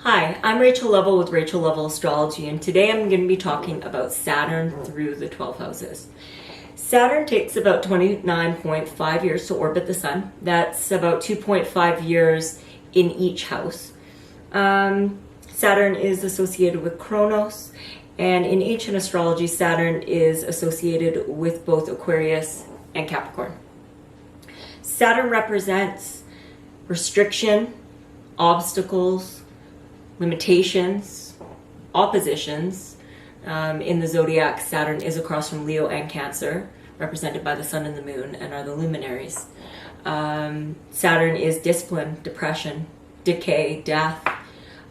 Hi, I'm Rachel Lovell with Rachel Lovell Astrology, and today I'm going to be talking about Saturn through the 12 houses. Saturn takes about 29.5 years to orbit the Sun. That's about 2.5 years in each house. Saturn is associated with Kronos, and in ancient astrology, Saturn is associated with both Aquarius and Capricorn. Saturn represents restriction, obstacles, limitations, oppositions. In the zodiac, Saturn is across from Leo and Cancer, represented by the Sun and the Moon, and are the luminaries. Saturn is discipline, depression, decay, death.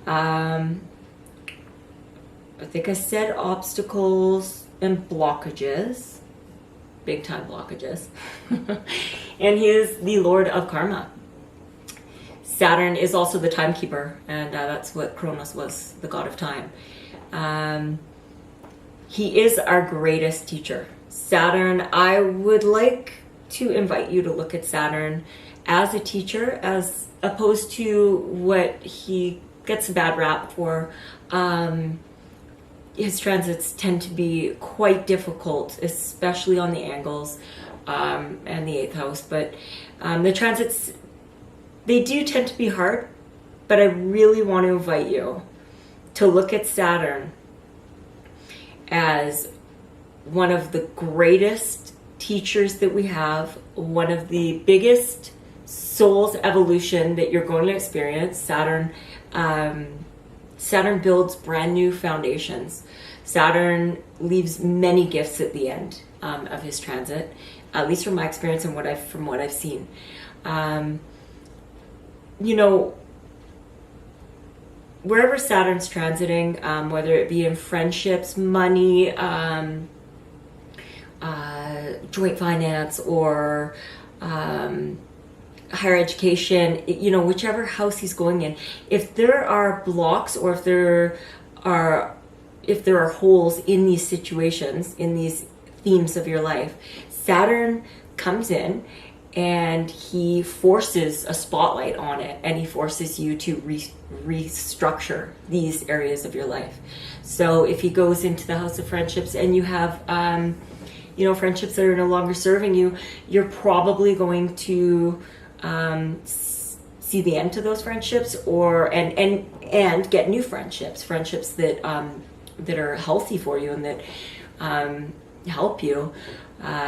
I think I said obstacles and blockages, big time blockages. And he is the Lord of Karma. Saturn is also the timekeeper, and that's what Kronos was, the god of time. He is our greatest teacher. Saturn, I would like to invite you to look at Saturn as a teacher, as opposed to what he gets a bad rap for. His transits tend to be quite difficult, especially on the angles and the 8th house. But the transits, they do tend to be hard, but I really want to invite you to look at Saturn as one of the greatest teachers that we have, one of the biggest soul's evolution that you're going to experience. Saturn builds brand new foundations. Saturn leaves many gifts at the end of his transit, at least from my experience and from what I've seen. Wherever Saturn's transiting, whether it be in friendships, money, joint finance, or higher education, whichever house he's going in, if there are blocks or if there are holes in these situations, in these themes of your life, Saturn comes in and he forces a spotlight on it, and he forces you to restructure these areas of your life. So if he goes into the house of friendships and you have friendships that are no longer serving you, you're probably going to see the end to those friendships, and get new friendships that are healthy for you and that help you.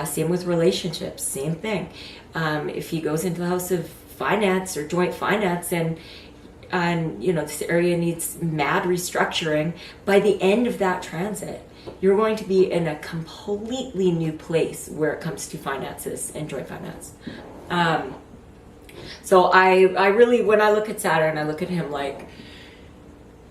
Same with relationships, same thing. If he goes into the house of finance or joint finance and this area needs mad restructuring, by the end of that transit, you're going to be in a completely new place where it comes to finances and joint finance. So I really, when I look at Saturn, I look at him like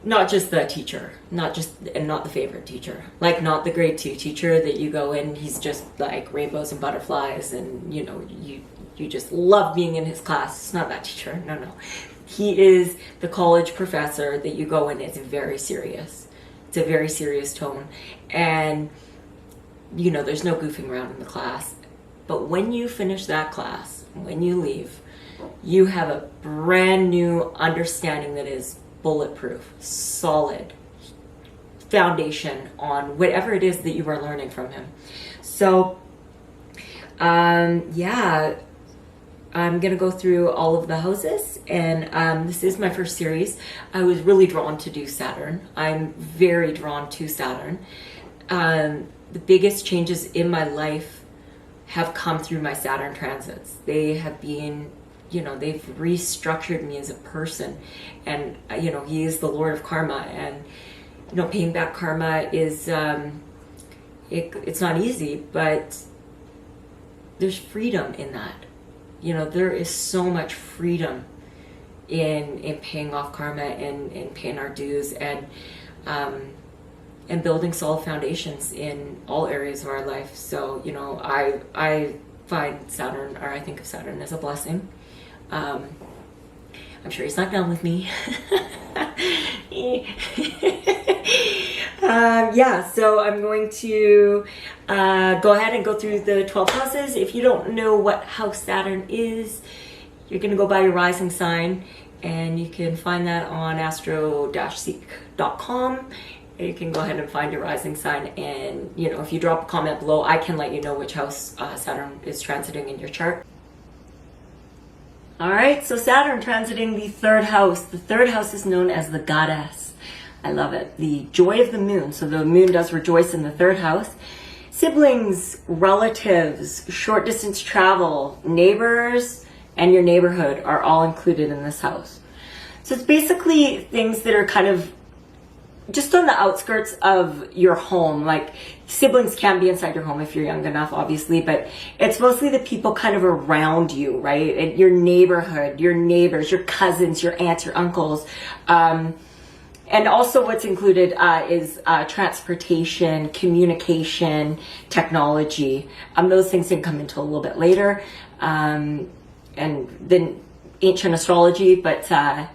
not just the teacher, not the favorite teacher, like not the grade 2 teacher that you go in, he's just like rainbows and butterflies and you just love being in his class. It's not that teacher. No. He is the college professor that you go in. It's very serious. It's a very serious tone. And there's no goofing around in the class. But when you finish that class, when you leave, you have a brand new understanding that is bulletproof, solid foundation on whatever it is that you are learning from him. So, I'm going to go through all of the houses, and this is my first series. I was really drawn to do Saturn. I'm very drawn to Saturn. The biggest changes in my life have come through my Saturn transits. They have been, they've restructured me as a person, and he is the Lord of Karma, and paying back karma is it's not easy, but there's freedom in that. There is so much freedom in paying off karma and paying our dues and building solid foundations in all areas of our life. So I find Saturn, or I think of Saturn as a blessing. I'm sure he's not done with me. So I'm going to go ahead and go through the 12 houses. If you don't know what house Saturn is, you're going to go by your rising sign. and you can find that on astro-seek.com. You can go ahead and find your rising sign, and if you drop a comment below, I can let you know which house Saturn is transiting in your chart. All right, so Saturn transiting the third house. The third house is known as the goddess. I love it. The joy of the moon. So the moon does rejoice in the third house. Siblings, relatives, short distance travel, neighbors, and your neighborhood are all included in this house. So it's basically things that are kind of just on the outskirts of your home. Like siblings can be inside your home if you're young enough, obviously, but it's mostly the people kind of around you, right? And your neighborhood, your neighbors, your cousins, your aunts, your uncles. And also what's included is transportation, communication, technology. Those things can come into a little bit later. And then ancient astrology, but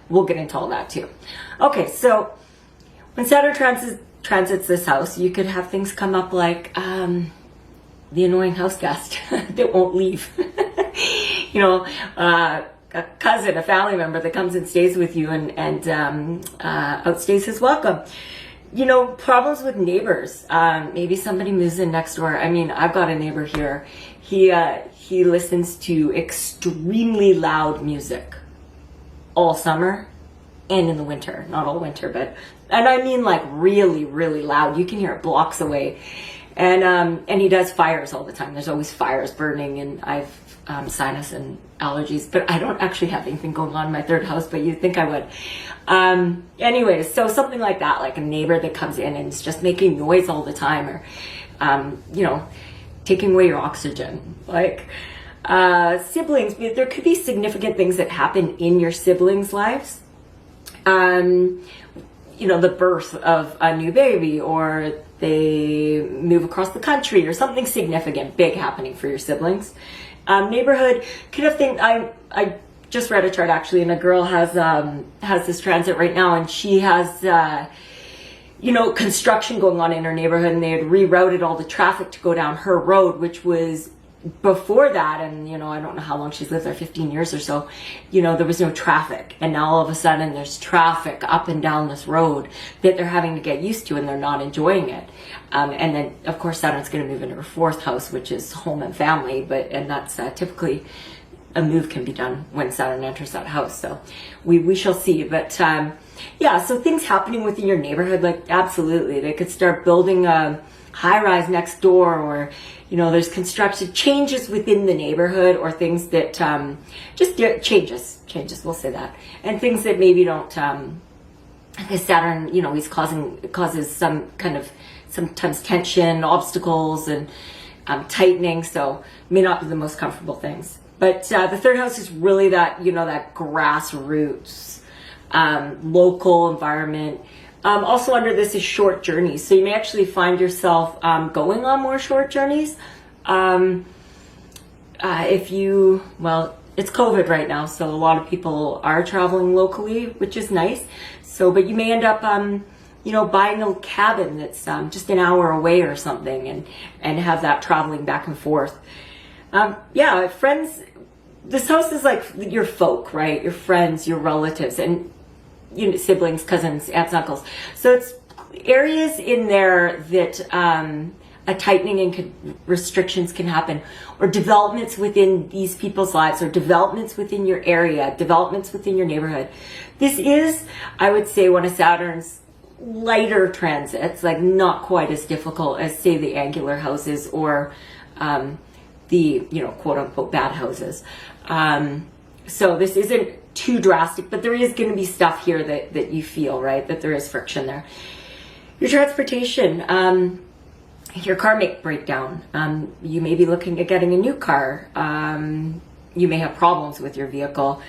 we'll get into all that too. Okay, so when Saturn transits this house, you could have things come up like the annoying house guest that won't leave. A cousin, a family member that comes and stays with you and outstays his welcome. Problems with neighbors. Maybe somebody moves in next door. I mean, I've got a neighbor here. He listens to extremely loud music all summer and in the winter. Not all winter, and I mean like really, really loud. You can hear it blocks away. And he does fires all the time. There's always fires burning, and I've sinus and allergies, but I don't actually have anything going on in my third house, but you'd think I would. Anyways, so something like that, like a neighbor that comes in and is just making noise all the time, or taking away your oxygen. Like siblings, there could be significant things that happen in your siblings' lives. The birth of a new baby, or they move across the country, or something significant, big happening for your siblings. Neighborhood could have things. I just read a chart actually, and a girl has this transit right now, and she has construction going on in her neighborhood, and they had rerouted all the traffic to go down her road, which was before that, and I don't know how long she's lived there, 15 years or so, there was no traffic, and now all of a sudden there's traffic up and down this road that they're having to get used to, and they're not enjoying it. And then of course Saturn's going to move into her fourth house, which is home and family, and that's typically a move can be done when Saturn enters that house, so we shall see. But so things happening within your neighborhood, like absolutely, they could start building a high-rise next door, or there's construction changes within the neighborhood, or things that just changes, we'll say that, and things that maybe don't, because Saturn, he's causes some kind of sometimes tension, obstacles, and tightening, so may not be the most comfortable things. But the third house is really that, that grassroots, local environment. Also under this is short journeys. So you may actually find yourself going on more short journeys. It's COVID right now, so a lot of people are traveling locally, which is nice. So, but you may end up, buying a cabin that's just an hour away or something, and have that traveling back and forth. Friends, this house is like your folk, right? Your friends, your relatives, and siblings, cousins, aunts, uncles. So it's areas in there that a tightening and restrictions can happen, or developments within these people's lives, or developments within your area, developments within your neighborhood. This is, I would say, one of Saturn's lighter transits, like not quite as difficult as, say, the angular houses, or the quote unquote bad houses. So this isn't too drastic, but there is going to be stuff here that you feel, right? That there is friction there. Your transportation, your car may break down. You may be looking at getting a new car. You may have problems with your vehicle.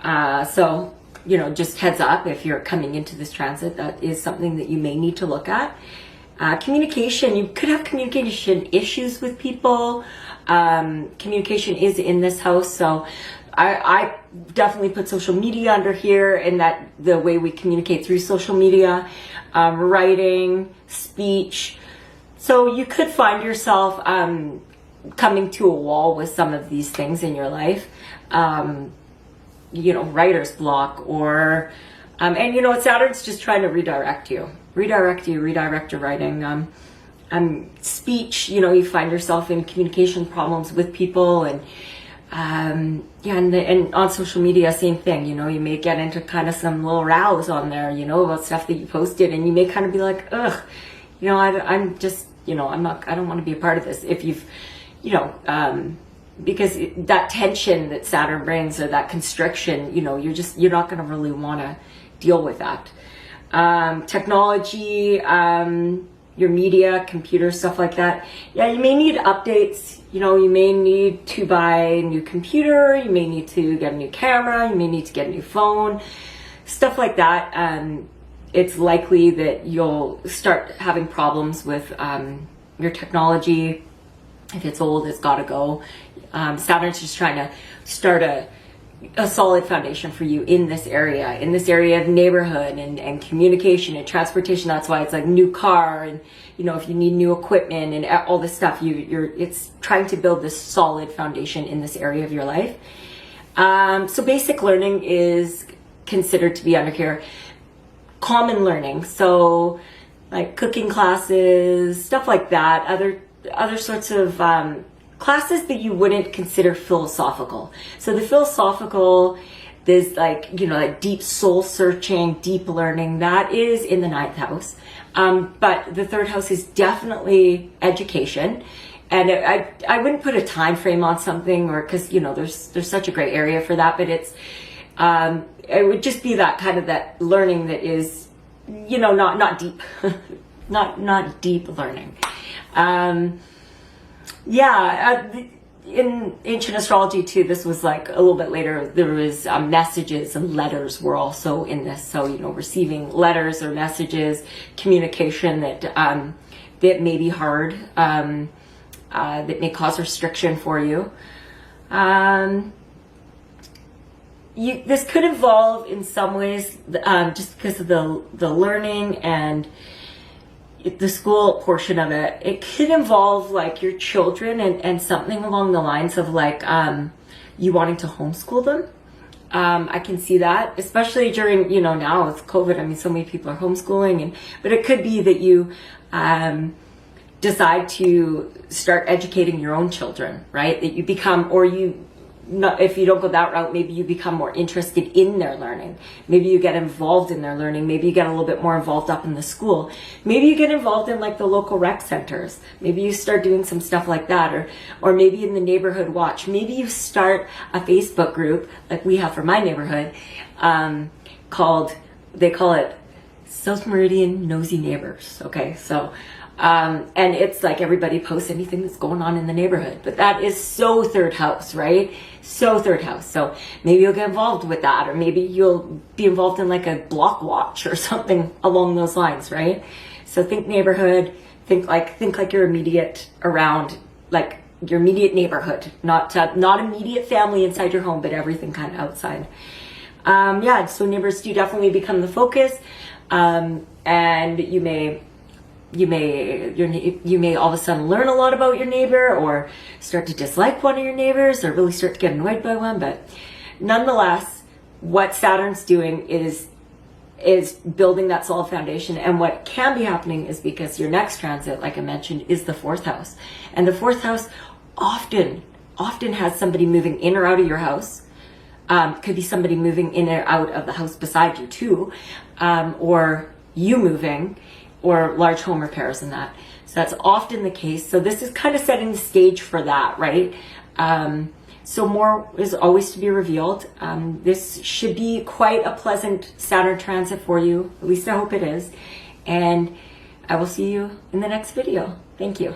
So, just heads up, if you're coming into this transit, that is something that you may need to look at. Communication, you could have communication issues with people. Communication is in this house, so I definitely put social media under here, and that the way we communicate through social media, writing, speech. So you could find yourself coming to a wall with some of these things in your life. writer's block, or and Saturn's just trying to redirect redirect your writing. Speech, you find yourself in communication problems with people, and and on social media, same thing. You may get into kind of some little rows on there, about stuff that you posted, and you may kind of be like, ugh, I'm just, I don't want to be a part of this. If you've, because that tension that Saturn brings, or that constriction, you're not going to really want to deal with that. Technology, your media, computer, stuff like that. Yeah, you may need updates. You may need to buy a new computer. You may need to get a new camera. You may need to get a new phone, stuff like that. It's likely that you'll start having problems with your technology. If it's old, it's got to go. Saturn's just trying to start a solid foundation for you in this area of neighborhood and communication and transportation. That's why it's like new car, and if you need new equipment and all this stuff, it's trying to build this solid foundation in this area of your life. So basic learning is considered to be under here. Common learning, so like cooking classes, stuff like that, other sorts of classes that you wouldn't consider philosophical. So the philosophical, there's like deep soul searching, deep learning, that is in the 9th house. But the 3rd house is definitely education. And I wouldn't put a time frame on something, or because there's such a gray area for that, but it would just be that kind of that learning that is not deep, not deep learning. In ancient astrology too, this was like a little bit later, there was messages and letters were also in this. So, receiving letters or messages, communication that may be hard, that may cause restriction for you. This could evolve in some ways, just because of the learning and the school portion of it. It could involve like your children and something along the lines of like you wanting to homeschool them. I can see that, especially during now with COVID. I mean, so many people are homeschooling, but it could be that you decide to start educating your own children, right? That you become, or if you don't go that route, maybe you become more interested in their learning. Maybe you get involved in their learning. Maybe you get a little bit more involved up in the school. Maybe you get involved in like the local rec centers. Maybe you start doing some stuff like that, or maybe in the neighborhood watch. Maybe you start a Facebook group like we have for my neighborhood, they call it South Meridian Nosy Neighbors. Okay, so and it's like everybody posts anything that's going on in the neighborhood, but that is so 3rd house, right? So 3rd house. So maybe you'll get involved with that, or maybe you'll be involved in like a block watch or something along those lines, right? So think neighborhood, think like your immediate around, like your immediate neighborhood, not immediate family inside your home, but everything kind of outside. So neighbors do definitely become the focus, and you may all of a sudden learn a lot about your neighbor, or start to dislike one of your neighbors, or really start to get annoyed by one. But nonetheless, what Saturn's doing is building that solid foundation. And what can be happening is, because your next transit, like I mentioned, is the 4th house, and the 4th house often has somebody moving in or out of your house. Could be somebody moving in or out of the house beside you too, or you moving, or large home repairs and that. So that's often the case. So this is kind of setting the stage for that, right? So more is always to be revealed. This should be quite a pleasant Saturn transit for you. At least I hope it is. And I will see you in the next video. Thank you.